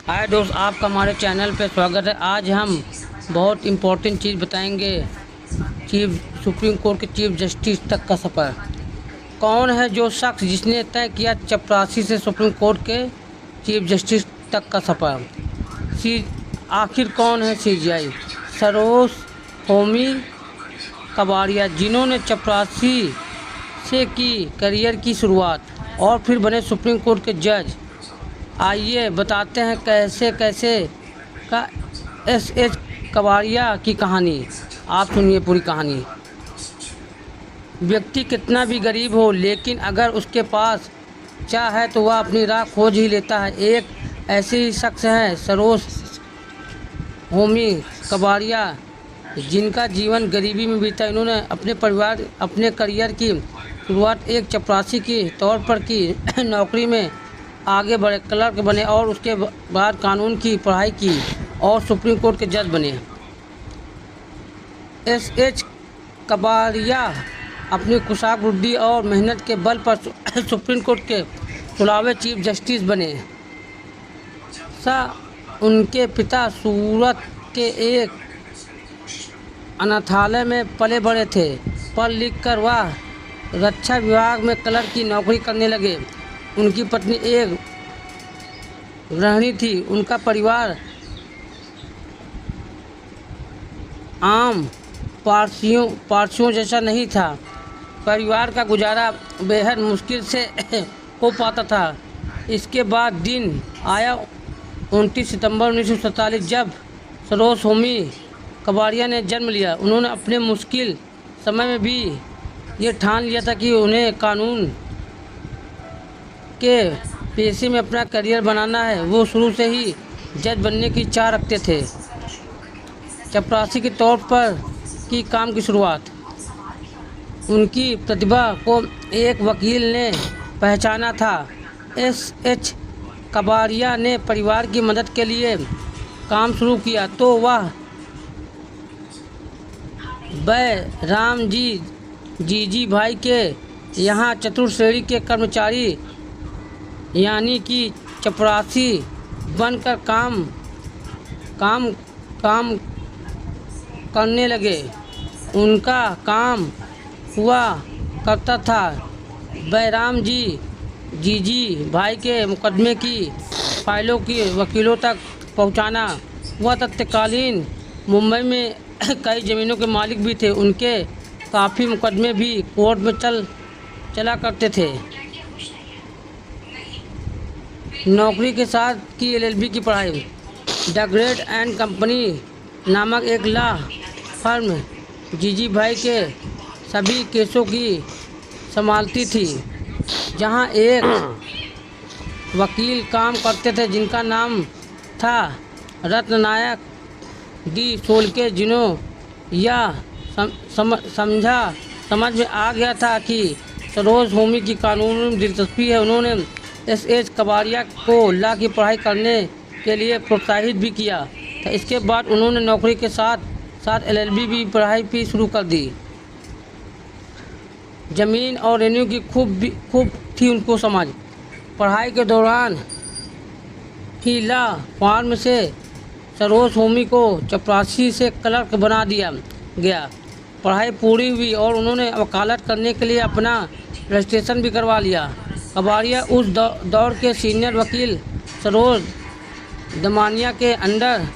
हाय दोस्त, आपका हमारे चैनल पे स्वागत है। आज हम बहुत इम्पोर्टेंट चीज़ बताएंगे। सुप्रीम कोर्ट के चीफ जस्टिस तक का सफ़र। कौन है जो शख्स जिसने तय किया चपरासी से सुप्रीम कोर्ट के चीफ जस्टिस तक का सफ़र? आखिर कौन है सीजीआई? सरोज होमी कबाड़िया, जिन्होंने चपरासी से की करियर की शुरुआत और फिर बने सुप्रीम कोर्ट के जज। आइए बताते हैं कैसे कैसे का एस कबाड़िया की कहानी। आप सुनिए पूरी कहानी। व्यक्ति कितना भी गरीब हो, लेकिन अगर उसके पास चाह है तो वह अपनी राह खोज ही लेता है। एक ऐसे ही शख्स हैं सरोज होमी कबाड़िया, जिनका जीवन गरीबी में बीता। इन्होंने अपने करियर की शुरुआत एक चपरासी के तौर पर की। नौकरी में आगे बढ़े, क्लर्क बने और उसके बाद कानून की पढ़ाई की और सुप्रीम कोर्ट के जज बने। एस कबाड़िया अपनी कुशाग्र बुद्धि और मेहनत के बल पर सुप्रीम कोर्ट के 16वें चीफ जस्टिस बने। उनके पिता सूरत के एक अनाथालय में पले बड़े थे। पढ़ लिख कर वह रक्षा विभाग में क्लर्क की नौकरी करने लगे। उनकी पत्नी एक गृहिणी थी। उनका परिवार आम पारसियों जैसा नहीं था। परिवार का गुजारा बेहद मुश्किल से हो पाता था। इसके बाद दिन आया 29 सितंबर 1947, जब सरोज होमी कबाड़िया ने जन्म लिया। उन्होंने अपने मुश्किल समय में भी ये ठान लिया था कि उन्हें कानून के पेशे में अपना करियर बनाना है। वो शुरू से ही जज बनने की चाह रखते थे। चपरासी के तौर पर की काम की शुरुआत। उनकी प्रतिभा को एक वकील ने पहचाना था। एस कबाड़िया ने परिवार की मदद के लिए काम शुरू किया तो वह राम जी भाई के यहाँ चतुर्थ श्रेणी के कर्मचारी यानी कि चपरासी बनकर काम करने लगे। उनका काम हुआ करता था बैराम जी भाई के मुकदमे की फाइलों की वकीलों तक पहुंचाना। वह तत्कालीन मुंबई में कई ज़मीनों के मालिक भी थे। उनके काफ़ी मुकदमे भी कोर्ट में चला करते थे। नौकरी के साथ की LLB की पढ़ाई। द ग्रेट एंड कंपनी नामक एक लॉ फर्म जीजी भाई के सभी केसों की संभालती थी, जहां एक वकील काम करते थे जिनका नाम था रत्ननायक डी सोलके। जिन्हों यह समझ में आ गया था कि सरोज होमी की कानून में दिलचस्पी है, उन्होंने एस कबाड़िया को लॉ की पढ़ाई करने के लिए प्रोत्साहित भी किया था। इसके बाद उन्होंने नौकरी के साथ साथ LLB भी पढ़ाई भी शुरू कर दी। ज़मीन और रेवेन्यू की खूब थी उनको समझ। पढ़ाई के दौरान ही लॉ फर्म से सरोज होमी को चपरासी से क्लर्क बना दिया गया। पढ़ाई पूरी हुई और उन्होंने वकालत करने के लिए अपना रजिस्ट्रेशन भी करवा लिया। कबाड़िया उस दौर के सीनियर वकील सरोज दमानिया के अंडर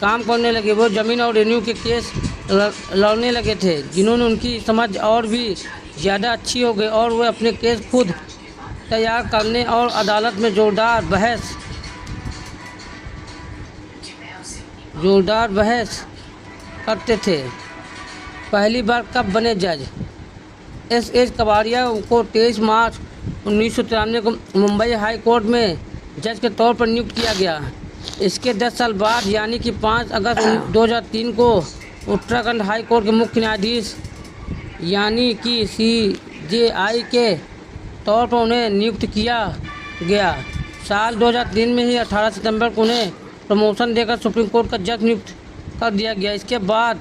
काम करने लगे। वो ज़मीन और रेवेन्यू के केस लड़ने लगे थे, जिन्होंने उनकी समझ और भी ज़्यादा अच्छी हो गई और वे अपने केस खुद तैयार करने और अदालत में जोरदार बहस करते थे। पहली बार कब बने जज? एस कबाड़िया को 23 मार्च 1993 को मुंबई हाई कोर्ट में जज के तौर पर नियुक्त किया गया। इसके 10 साल बाद यानी कि 5 अगस्त 2003 को उत्तराखंड हाई कोर्ट के मुख्य न्यायाधीश यानी कि CJI के तौर पर उन्हें नियुक्त किया गया। साल 2003 में ही 18 सितंबर को उन्हें प्रमोशन देकर सुप्रीम कोर्ट का जज नियुक्त कर दिया गया। इसके बाद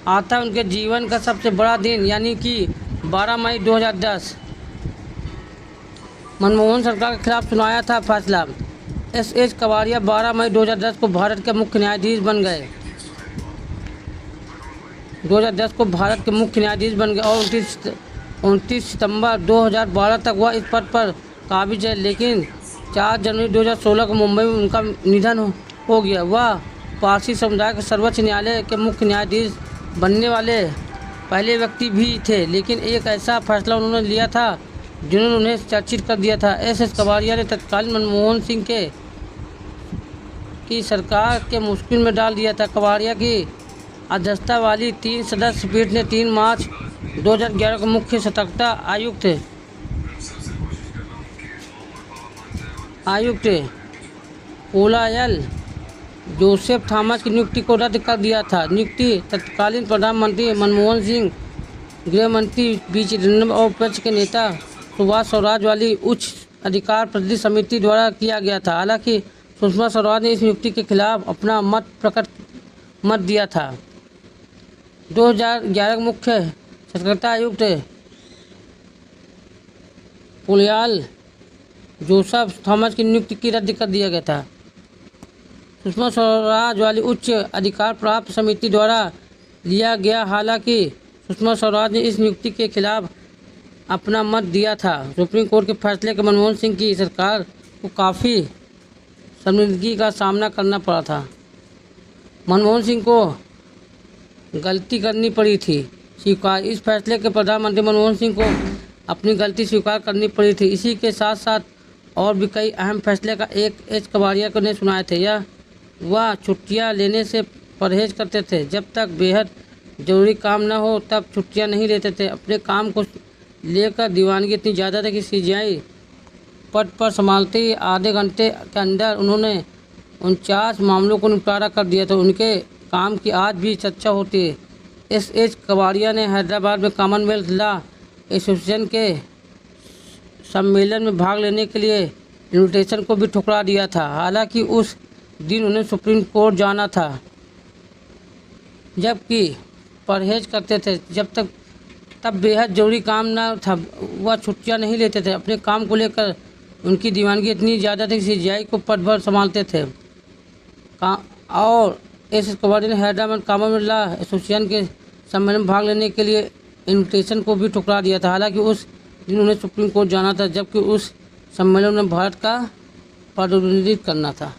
आता उनके जीवन का सबसे बड़ा दिन यानी कि 12 मई 2010 मनमोहन सरकार के खिलाफ सुनाया था फैसला। एस कवाड़िया 12 मई 2010 को भारत के मुख्य न्यायाधीश बन गए। 2010 को भारत के मुख्य न्यायाधीश बन गए और 29 सितंबर 2012 तक वह इस पद पर काबिज है, लेकिन 4 जनवरी 2016 को मुंबई में उनका निधन हो गया। वह पारसी समुदाय के सर्वोच्च न्यायालय के मुख्य न्यायाधीश बनने वाले पहले व्यक्ति भी थे, लेकिन एक ऐसा फैसला उन्होंने लिया था जिन्होंने उन्हें चर्चित कर दिया था। एस कवाड़िया ने तत्कालीन मनमोहन सिंह की सरकार के मुश्किल में डाल दिया था। कवाड़िया की अध्यक्षता वाली 3 सदस्य पीठ ने 3 मार्च 2011 को मुख्य सतर्कता आयुक्त पोलायल जोसेफ थॉमस की नियुक्ति को रद्द कर दिया था। नियुक्ति तत्कालीन प्रधानमंत्री मनमोहन सिंह, गृह मंत्री पी चिदम्बरम और विपक्ष के नेता सुभाष स्वराज वाली उच्च अधिकार प्रतिनिधि समिति द्वारा किया गया था। हालांकि सुषमा स्वराज ने इस नियुक्ति के खिलाफ अपना मत दिया था। 2011 के मुख्य सतर्कता आयुक्त पोलायल जोसेफ थॉमस की नियुक्ति की रद्द कर दिया गया था। सुषमा स्वराज वाली उच्च अधिकार प्राप्त समिति द्वारा लिया गया। हालांकि सुषमा स्वराज ने इस नियुक्ति के खिलाफ अपना मत दिया था। सुप्रीम कोर्ट के फैसले के मनमोहन सिंह की सरकार को काफ़ी शर्मिंदगी का सामना करना पड़ा था। मनमोहन सिंह को गलती करनी पड़ी थी स्वीकार। इस फैसले के प्रधानमंत्री मनमोहन सिंह को अपनी गलती स्वीकार करनी पड़ी थी। इसी के साथ साथ और भी कई अहम फैसले का एस कवाड़िया को ने सुनाए थे। वह छुट्टियां लेने से परहेज करते थे। जब तक बेहद ज़रूरी काम न हो तब छुट्टियां नहीं लेते थे। अपने काम को लेकर दीवानगी इतनी ज़्यादा थी कि सीजीआई पद पर संभालते ही आधे घंटे के अंदर उन्होंने 49 मामलों को निपटारा कर दिया था। उनके काम की आज भी चर्चा होती है। एस कवाड़िया ने हैदराबाद में कॉमनवेल्थ लॉ एसोसिएशन के सम्मेलन में भाग लेने के लिए इनविटेशन को भी ठुकरा दिया था। हालांकि उस दिन उन्हें सुप्रीम कोर्ट जाना था, जबकि परहेज करते थे। तब बेहद ज़रूरी काम न था, वह छुट्टियां नहीं लेते थे। अपने काम को लेकर उनकी दीवानगी इतनी ज़्यादा थी कि सीजीआई को पद भर संभालते थे। और एस कवाड़िया ने हैदराबाद कॉमनवेल्थ लॉ एसोसिएशन के सम्मेलन में भाग लेने के लिए इनविटेशन को भी ठुकरा दिया था। हालांकि उस दिन उन्हें सुप्रीम कोर्ट जाना था, जबकि उस सम्मेलन में भारत का प्रतिनिधित्व करना था।